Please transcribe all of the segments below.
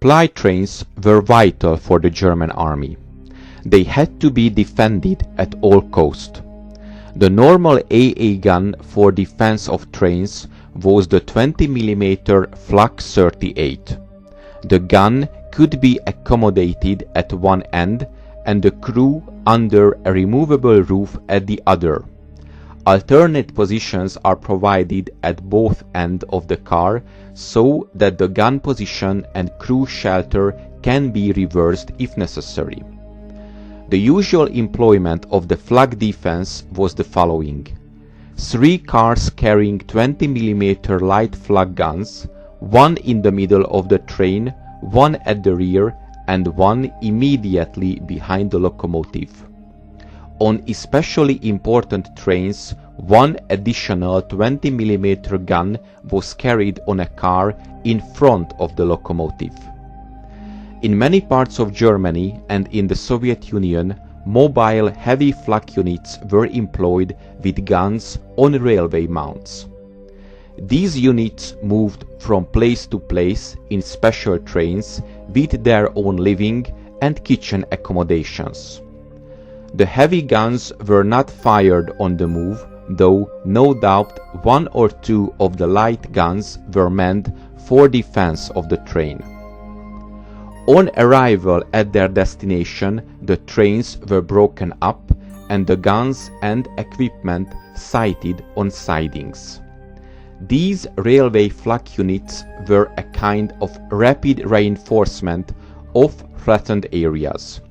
supply trains were vital for the German army. They had to be defended at all cost. The normal AA gun for defense of trains was the 20 mm Flak 38. The gun could be accommodated at one end and the crew under a removable roof at the other. Alternate positions are provided at both ends of the car so that the gun position and crew shelter can be reversed if necessary. The usual employment of the Flak defense was the following: 3 cars carrying 20 mm light flak guns, 1 in the middle of the train, 1 at the rear, and 1 immediately behind the locomotive. On especially important trains, 1 additional 20 mm gun was carried on a car in front of the locomotive. In many parts of Germany and in the Soviet Union, mobile heavy flak units were employed with guns on railway mounts. These units moved from place to place in special trains with their own living and kitchen accommodations. The heavy guns were not fired on the move, though no doubt 1 or 2 of the light guns were meant for defense of the train. On arrival at their destination, the trains were broken up and the guns and equipment sighted on sidings. These railway flak units were a kind of rapid reinforcement of threatened areas.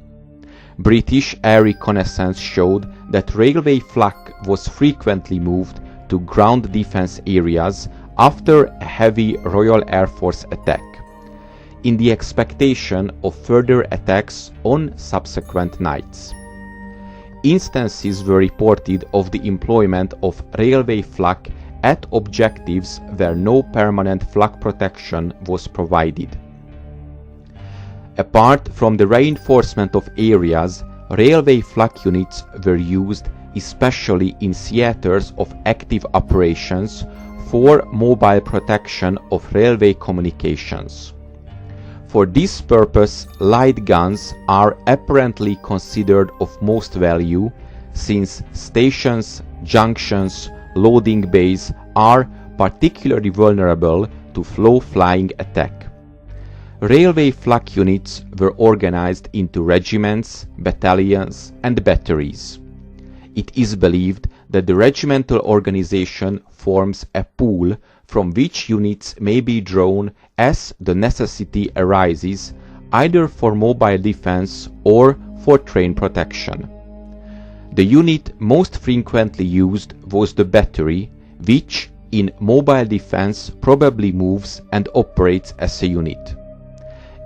British air reconnaissance showed that railway flak was frequently moved to ground defense areas after a heavy Royal Air Force attack, in the expectation of further attacks on subsequent nights. Instances were reported of the employment of railway flak at objectives where no permanent flak protection was provided. Apart from the reinforcement of areas, railway flak units were used especially in theaters of active operations for mobile protection of railway communications. For this purpose, light guns are apparently considered of most value, since stations, junctions, loading bays are particularly vulnerable to flow-flying attack. Railway flak units were organized into regiments, battalions, and batteries. It is believed that the regimental organization forms a pool from which units may be drawn as the necessity arises, either for mobile defense or for train protection. The unit most frequently used was the battery, which in mobile defense probably moves and operates as a unit.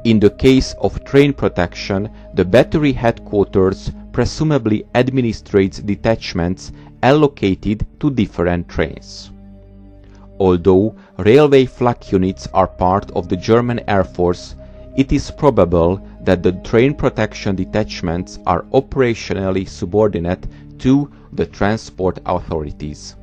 In the case of train protection, the battery headquarters presumably administrates detachments allocated to different trains. Although railway flak units are part of the German Air Force, it is probable that the train protection detachments are operationally subordinate to the transport authorities.